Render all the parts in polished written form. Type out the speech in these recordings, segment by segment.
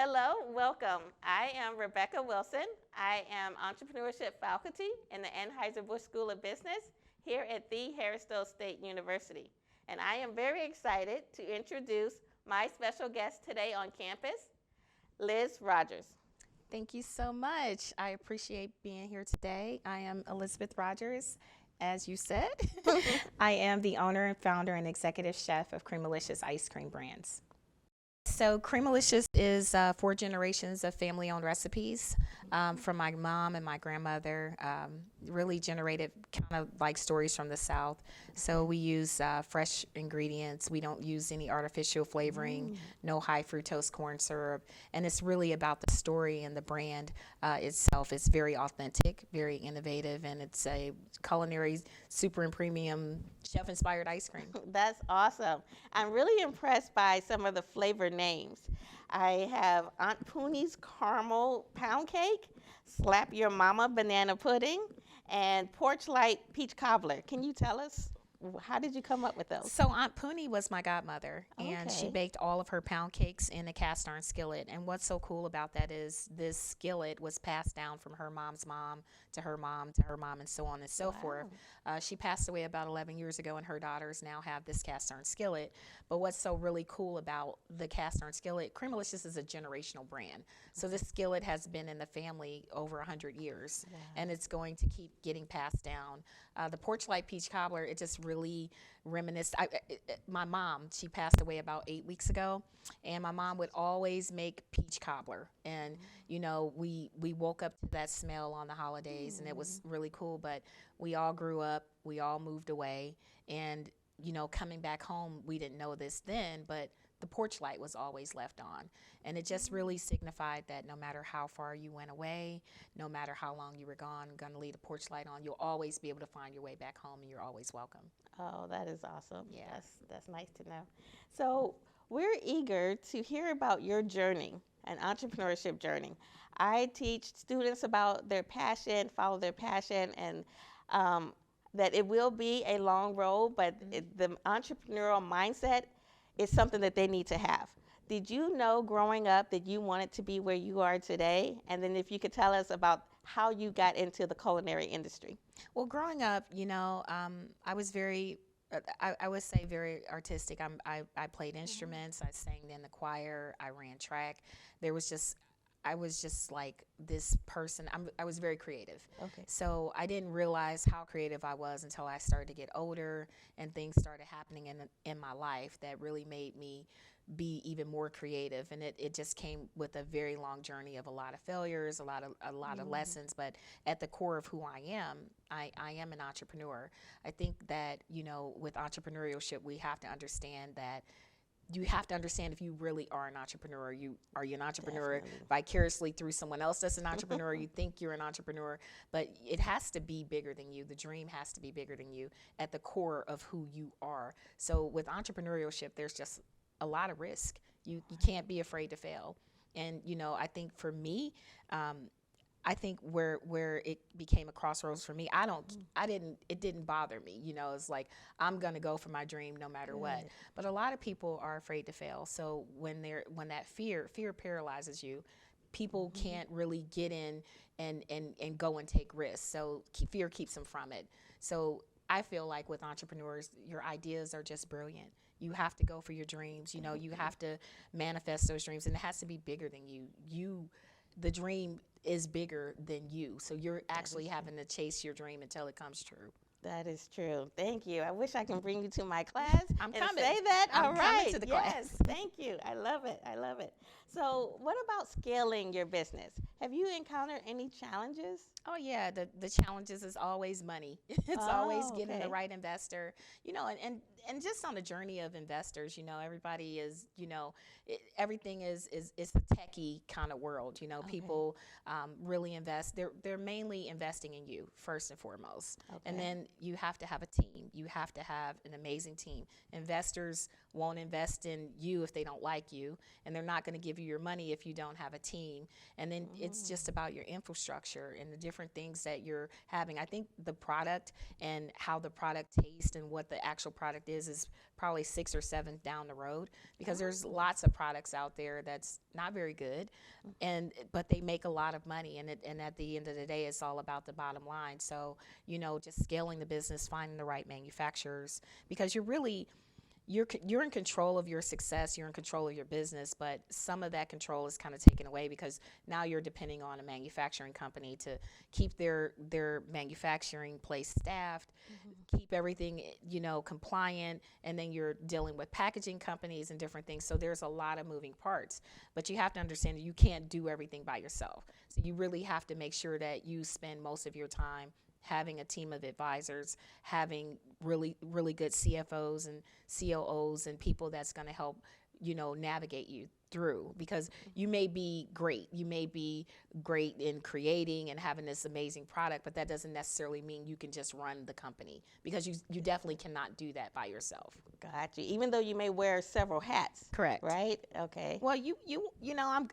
Hello, welcome. I am Rebecca Wilson. I am Entrepreneurship faculty in the Anheuser Busch School of Business here at the Harris-Stowe State University. And I am very excited to introduce my special guest today on campus, Liz Rogers. Thank you so much. I appreciate being here today. I am Elizabeth Rogers, as you said. I am the owner and founder and executive chef of Creamalicious ice cream brands. So Creamalicious is 4 generations of family-owned recipes from my mom and my grandmother. Really generated kind of like stories from the South. So we use fresh ingredients. We don't use any artificial flavoring, no high fructose corn syrup. And it's really about the story and the brand itself. It's very authentic, very innovative, and it's a culinary super and premium chef-inspired ice cream. That's awesome. I'm really impressed by some of the flavor names. I have Aunt Pooney's Caramel Pound Cake, Slap Your Mama Banana Pudding, and Porch Light Peach Cobbler. Can you tell us, how did you come up with those? So Aunt Pooney was my godmother, and she baked all of her pound cakes in a cast iron skillet. And what's so cool about that is this skillet was passed down from her mom's mom to her mom to her mom, and so on and so forth. She passed away about 11 years ago, and her daughters now have this cast iron skillet. But what's so really cool about the cast iron skillet, Creamalicious is a generational brand. So this skillet has been in the family over 100 years, and it's going to keep getting passed down. The Porch Light Peach Cobbler, it just really reminisced. My mom, she passed away about 8 weeks ago, and my mom would always make peach cobbler. And, you know, we woke up to that smell on the holidays, and it was really cool. But we all grew up, we all moved away, and, you know, coming back home, we didn't know this then, but the porch light was always left on. And it just really signified that no matter how far you went away, no matter how long you were gone, going to leave the porch light on, you'll always be able to find your way back home, and you're always welcome. Oh, that is awesome. Yeah. That's nice to know. So we're eager to hear about your journey, an entrepreneurship journey. I teach students about their passion, follow their passion, and that it will be a long road, but the entrepreneurial mindset is something that they need to have. Did you know growing up that you wanted to be where you are today? And then if you could tell us about how you got into the culinary industry. Well, growing up, you know, I was very, I would say very artistic. I played instruments, I sang in the choir, I ran track. I was just like this person. I was very creative. Okay. So I didn't realize how creative I was until I started to get older and things started happening in my life that really made me be even more creative. And it just came with a very long journey of a lot of failures, a lot of lessons. But at the core of who I am an entrepreneur. I think that, you know, with entrepreneurship, we have to understand that you have to understand if you really are an entrepreneur. Are you an entrepreneur vicariously through someone else that's an entrepreneur? You think you're an entrepreneur, but it has to be bigger than you. The dream has to be bigger than you at the core of who you are. So with entrepreneurship, there's just a lot of risk. You can't be afraid to fail. And, you know, I think for me, I think where it became a crossroads for me, it didn't bother me. You know, it's like, I'm going to go for my dream no matter what. But a lot of people are afraid to fail. So when that fear paralyzes you, people can't really get in and go and take risks. So fear keeps them from it. So I feel like with entrepreneurs, your ideas are just brilliant. You have to go for your dreams. You know, you have to manifest those dreams, and it has to be bigger than you. The dream is bigger than you. So you're actually having to chase your dream until it comes true. That is true. Thank you. I wish I can bring you to my class I'm and coming. say that. I'm All coming right. to the Yes. class. Thank you. I love it. I love it. So what about scaling your business? Have you encountered any challenges? Oh yeah, the challenges is always money. It's always getting the right investor. You know, and just on the journey of investors, you know, everybody is, you know, everything is a techie kind of world. You know, people really invest. They're mainly investing in you first and foremost, and then you have to have a team. You have to have an amazing team. Investors won't invest in you if they don't like you, and they're not going to give you your money if you don't have a team. And then it's just about your infrastructure and the different things that you're having. I think the product and how the product tastes and what the actual product is probably 6 or 7 down the road, because there's lots of products out there that's not very good, but they make a lot of money, and at the end of the day, it's all about the bottom line. So, just scaling the business, finding the right manufacturers, because you're in control of your success, you're in control of your business, but some of that control is kind of taken away because now you're depending on a manufacturing company to keep their manufacturing place staffed, keep everything, compliant, and then you're dealing with packaging companies and different things. So there's a lot of moving parts, but you have to understand that you can't do everything by yourself. So you really have to make sure that you spend most of your time having a team of advisors, having really, really good CFOs and COOs and people that's going to help, navigate you through, because you may be great. You may be great in creating and having this amazing product, but that doesn't necessarily mean you can just run the company, because you definitely cannot do that by yourself. Got you. Even though you may wear several hats. Correct. Right? Okay. Well,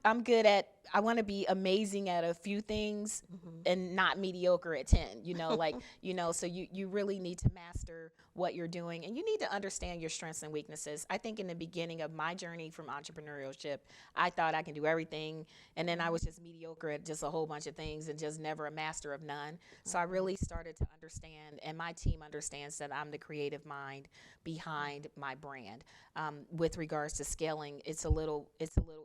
I'm good at, I want to be amazing at a few things and not mediocre at 10, so you really need to master what you're doing, and you need to understand your strengths and weaknesses. I think in the beginning of my journey from entrepreneurship, I thought I can do everything, and then I was just mediocre at just a whole bunch of things and just never a master of none. So I really started to understand, and my team understands, that I'm the creative mind behind my brand. With regards to scaling, it's a little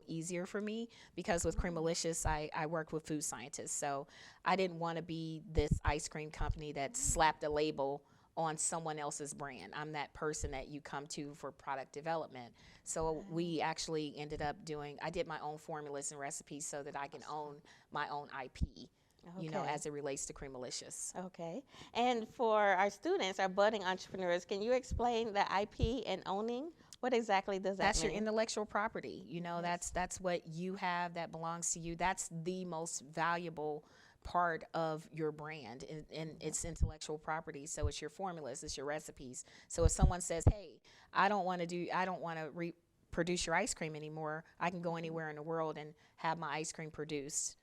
easier for me, because with Creamalicious, I work with food scientists. So I didn't want to be this ice cream company that slapped a label on someone else's brand. I'm that person that you come to for product development. So we actually ended up I did my own formulas and recipes so that I can own my own IP, as it relates to Creamalicious. Okay. And for our students, our budding entrepreneurs, can you explain the IP and owning? What exactly does that mean? That's your intellectual property. That's what you have that belongs to you. That's the most valuable part of your brand, and it's intellectual property. So it's your formulas, it's your recipes. So if someone says, hey, I don't want to produce your ice cream anymore, I can go anywhere in the world and have my ice cream produced,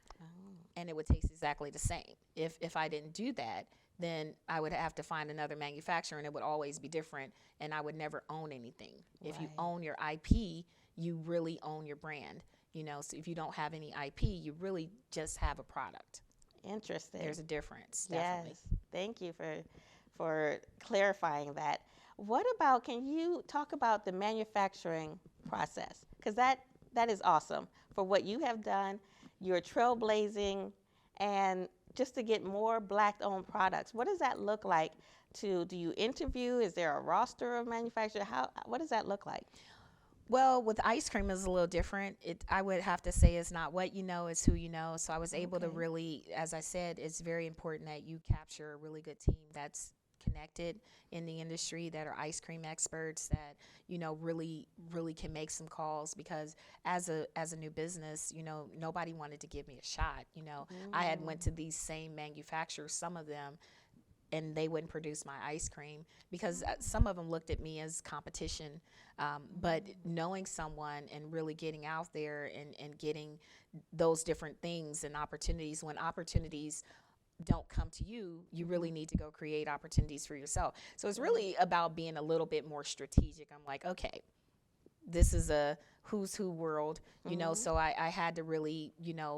and it would taste exactly the same. If I didn't do that, then I would have to find another manufacturer, and it would always be different, and I would never own anything. Right. If you own your IP, you really own your brand. So if you don't have any IP, you really just have a product. Interesting. There's a difference, definitely. Yes. Thank you for clarifying that. What about, can you talk about the manufacturing process? Because that is awesome for what you have done. You're trailblazing, and just to get more Black-owned products. What does that look like? Do you interview? Is there a roster of manufacturers? What does that look like? Well, with ice cream, it's a little different. I would have to say it's not what you know, it's who you know. So I was able to really, as I said, it's very important that you capture a really good team that's connected in the industry, that are ice cream experts, that really can make some calls, because as a new business, nobody wanted to give me a shot. I had went to these same manufacturers, some of them, and they wouldn't produce my ice cream, because some of them looked at me as competition. But knowing someone and really getting out there and getting those different things and opportunities, when opportunities don't come to you, you really need to go create opportunities for yourself. So it's really about being a little bit more strategic. I'm like, okay, this is a who's who world, so I had to really,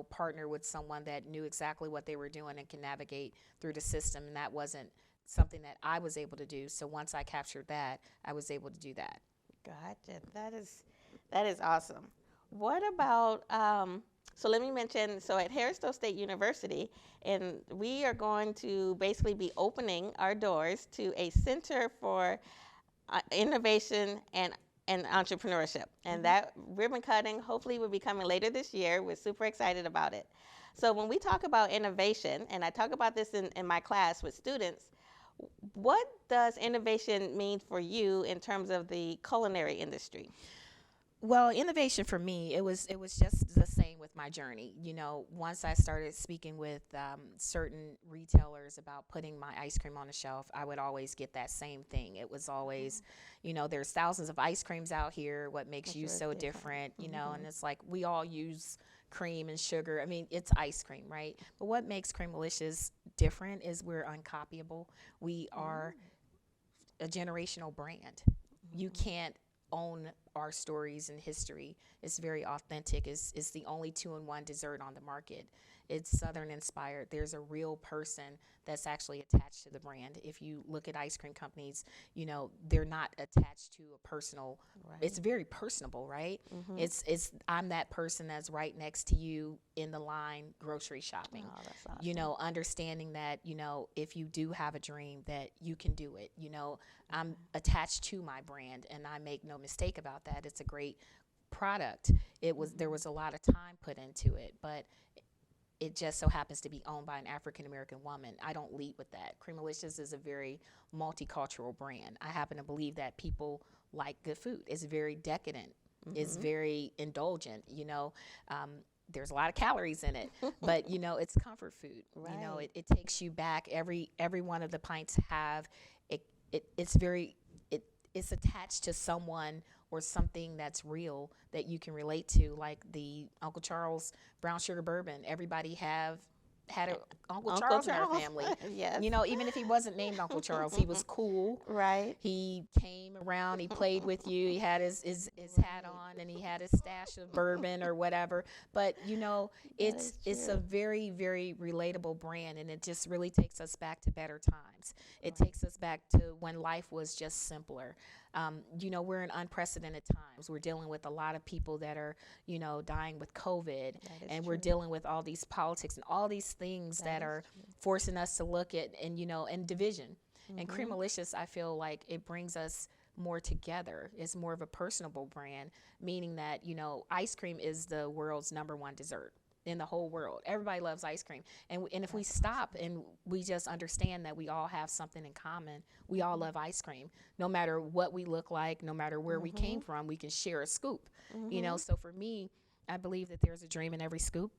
partner with someone that knew exactly what they were doing and can navigate through the system. And that wasn't something that I was able to do. So once I captured that, I was able to do that. Gotcha. That is awesome. What about, so let me mention, so at Harris-Stowe State University, and we are going to basically be opening our doors to a Center for Innovation and Entrepreneurship. And that ribbon cutting hopefully will be coming later this year. We're super excited about it. So when we talk about innovation, and I talk about this in my class with students, what does innovation mean for you in terms of the culinary industry? Well, innovation for me, it was just the same with with my journey. You know, once I started speaking with certain retailers about putting my ice cream on the shelf, I would always get that same thing. It was always, you know, there's thousands of ice creams out here. What makes you so different? You know, and it's like we all use cream and sugar. I mean, it's ice cream, right? But what makes Creamalicious different is we're uncopyable. We are a generational brand. You can't own our stories and history. It's very authentic. It's the only 2-in-1 dessert on the market. It's Southern inspired. There's a real person that's actually attached to the brand. If you look at ice cream companies, you know, they're not attached to a personal, it's very personable, right? It's I'm that person that's right next to you in the line grocery shopping. Oh, that's awesome. You know, understanding that, you know, if you do have a dream that you can do it. You know, I'm attached to my brand, and I make no mistake about that. It's a great product. There was a lot of time put into it, but it just so happens to be owned by an African American woman. I don't lead with that. Creamalicious is a very multicultural brand. I happen to believe that people like good food. It's very decadent. It's very indulgent. You know, there's a lot of calories in it, but you know, it's comfort food. Right. You know, it takes you back. Every one of the pints have it's attached to someone or something that's real that you can relate to, like the Uncle Charles brown sugar bourbon. Everybody had an Uncle Charles in their family. Yes. You know, even if he wasn't named Uncle Charles, he was cool. Right. He came around, he played with you, he had his hat on, and he had his stash of bourbon or whatever. But, you know, it's a very, very relatable brand, and it just really takes us back to better times. It takes us back to when life was just simpler. You know, we're in unprecedented times. We're dealing with a lot of people that are, you know, dying with COVID, and we're dealing with all these politics and all these things that are forcing us to look at, and, you know, and division. And Creamalicious, I feel like it brings us more together. It's more of a personable brand, meaning that, you know, ice cream is the world's #1 dessert in the whole world. Everybody loves ice cream. And if we stop and we just understand that we all have something in common, we all love ice cream. No matter what we look like, no matter where we came from, we can share a scoop. You know, so for me, I believe that there's a dream in every scoop.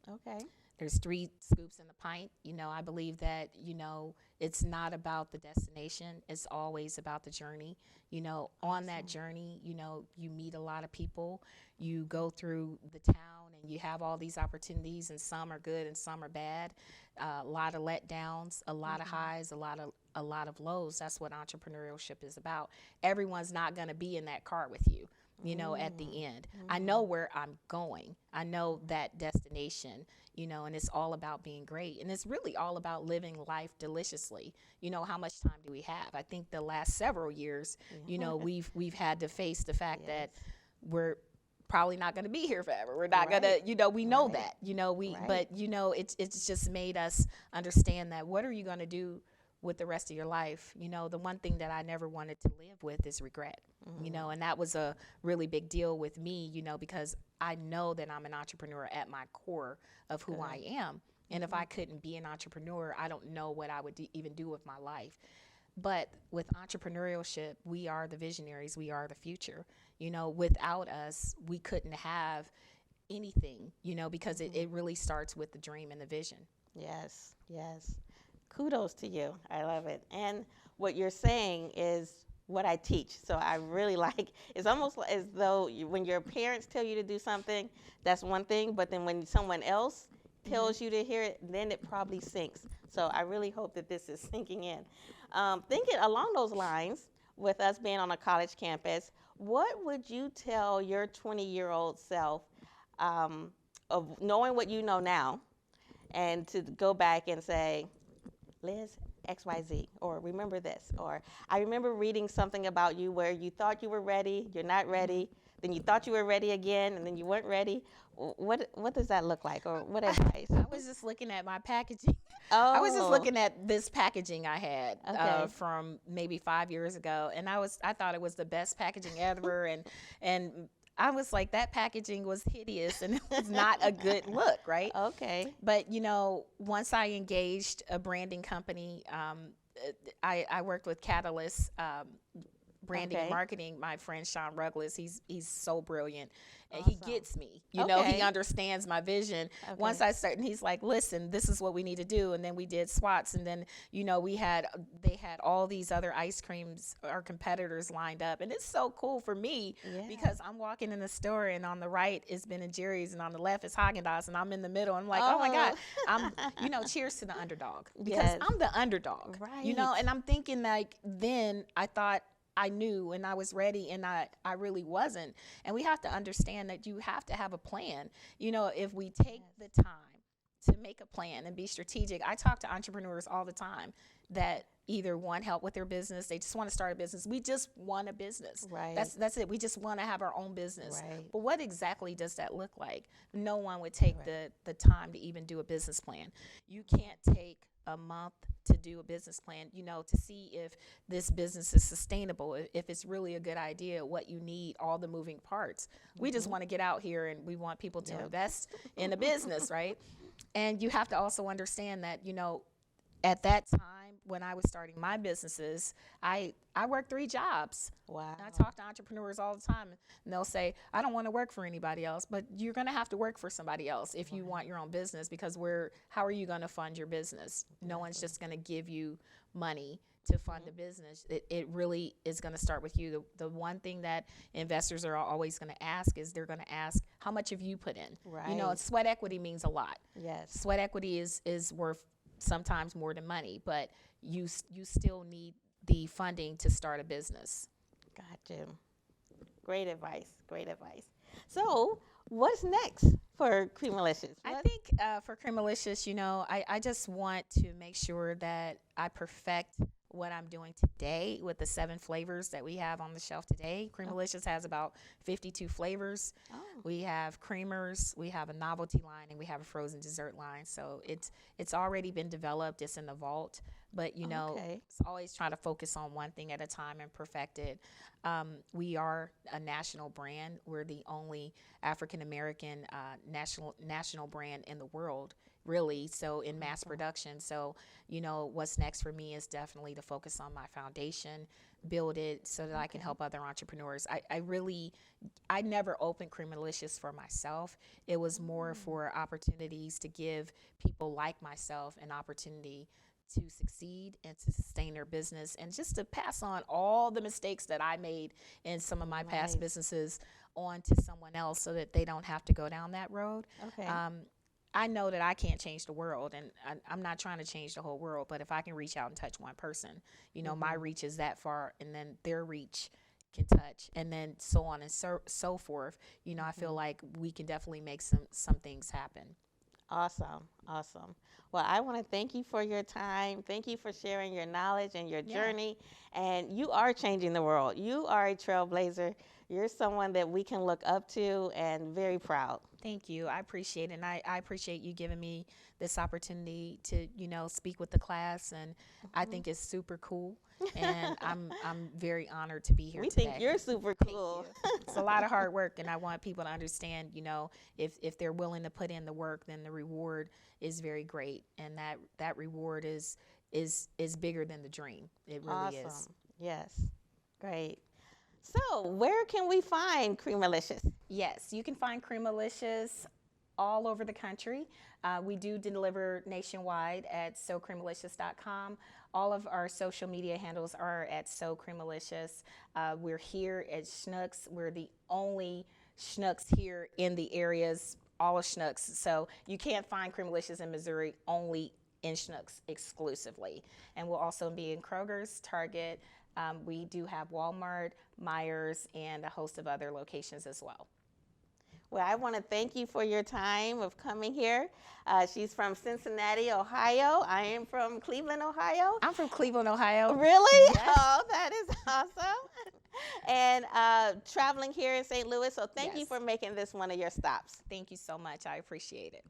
Okay. There's 3 scoops in the pint. You know, I believe that, you know, it's not about the destination. It's always about the journey. You know, on that journey, you know, you meet a lot of people. You go through the town and you have all these opportunities, and some are good and some are bad. A lot of letdowns, a lot of highs, a lot of lows. That's what entrepreneurship is about. Everyone's not going to be in that car with you. You know, at the end, I know where I'm going. I know that destination, you know, and it's all about being great. And it's really all about living life deliciously. You know, how much time do we have? I think the last several years, you know, we've had to face the fact that we're probably not going to be here forever. We're not going to, you know, we know that, you know, but, you know, it's just made us understand that what are you going to do with the rest of your life? You know, the one thing that I never wanted to live with is regret. You know, and that was a really big deal with me, you know, because I know that I'm an entrepreneur at my core of who I am. And if I couldn't be an entrepreneur, I don't know what I would even do with my life. But with entrepreneurship, we are the visionaries. We are the future. You know, without us, we couldn't have anything, you know, because it really starts with the dream and the vision. Yes, yes. Kudos to you. I love it. And what you're saying is what I teach. So I really like, it's almost as though when your parents tell you to do something, that's one thing, but then when someone else tells you to hear it, then it probably sinks. So I really hope that this is sinking in. Thinking along those lines, with us being on a college campus, what would you tell your 20-year-old self of knowing what you know now, and to go back and say, Liz, XYZ, or remember this, or I remember reading something about you where you thought you were ready, you're not ready, then you thought you were ready again, and then you weren't ready. What does that look like, or what advice? I was just looking at my packaging. Oh. I was just looking at this packaging I had from maybe 5 years ago, and I thought it was the best packaging ever, and I was like, that packaging was hideous and it was not a good look, right? Okay. But, you know, once I engaged a branding company, I worked with Catalyst branding and Okay. marketing, my friend Sean Ruggles, he's so brilliant, and he Awesome. gets me. You know, he Okay. understands my vision. Okay. Once I start, and he's like, "Listen, this is what we need to do." And then we did SWATs, and then they had all these other ice creams, our competitors lined up, and it's so cool for me Yeah. because I'm walking in the store, and on the right is Ben and Jerry's, and on the left is Haagen-Dazs, and I'm in the middle. I'm like, oh my God, I'm cheers to the underdog, because Yes. I'm the underdog, Right. and I'm thinking, like, then I thought I knew and I was ready, and I really wasn't. And we have to understand that you have to have a plan. If we take the time to make a plan and be strategic. I talk to entrepreneurs all the time that either want help with their business, they just want to start a business. We just want a business. Right. That's it. We just want to have our own business. Right. But what exactly does that look like? No one would take Right. the time to even do a business plan. You can't take a month to do a business plan, to see if this business is sustainable, if it's really a good idea, what you need, all the moving parts. We just want to get out here and we want people to invest in a business, right? And you have to also understand that, at that time when I was starting my businesses, I worked 3 jobs. Wow. And I talk to entrepreneurs all the time, and they'll say, I don't want to work for anybody else, but you're going to have to work for somebody else if you want your own business, because how are you going to fund your business? No one's just going to give you money to fund the business. It really is going to start with you. The one thing that investors are always going to ask is they're going to ask, how much have you put in? Right. Sweat equity means a lot. Yes. Sweat equity is worth sometimes more than money, but you still need the funding to start a business. Got you. Great advice. Great advice. So, what's next for Creamalicious? I think for Creamalicious, I just want to make sure that I perfect what I'm doing today with the 7 flavors that we have on the shelf today. Creamalicious has about 52 flavors. Oh. We have creamers, we have a novelty line, and we have a frozen dessert line. So it's already been developed. It's in the vault. But, Okay. it's always trying to focus on one thing at a time and perfect it. We are a national brand. We're the only African-American national brand in the world, really, so in mass production. So, what's next for me is definitely to focus on my foundation, build it so that I can help other entrepreneurs. I never opened Creamalicious for myself. It was more for opportunities to give people like myself an opportunity to succeed and to sustain their business, and just to pass on all the mistakes that I made in some of my past businesses on to someone else, so that they don't have to go down that road. Okay. I know that I can't change the world, and I'm not trying to change the whole world, but if I can reach out and touch one person, my reach is that far, and then their reach can touch, and then so on and so forth. I feel like we can definitely make some things happen. Awesome. Awesome. Well, I want to thank you for your time. Thank you for sharing your knowledge and your journey. And you are changing the world. You are a trailblazer. You're someone that we can look up to, and very proud. Thank you. I appreciate it. And I appreciate you giving me this opportunity to, speak with the class. And I think it's super cool. And I'm very honored to be here We today. think you're super cool. It's a lot of hard work, and I want people to understand, if they're willing to put in the work, then the reward is very great. And that reward is bigger than the dream. It really is. Awesome. Yes. Great. So, where can we find Creamalicious? Yes, you can find Creamalicious all over the country. We do deliver nationwide at SoCreamalicious.com. All of our social media handles are at SoCreamalicious. We're here at Schnucks. We're the only Schnucks here in the areas, all of Schnucks. So you can't find Creamalicious in Missouri, only in Schnucks exclusively. And we'll also be in Kroger's, Target. We do have Walmart, Myers, and a host of other locations as well. Well, I want to thank you for your time of coming here. She's from Cincinnati, Ohio. I am from Cleveland, Ohio. I'm from Cleveland, Ohio. Really? Yes. Oh, that is awesome. And traveling here in St. Louis. So thank you Yes. for making this one of your stops. Thank you so much. I appreciate it.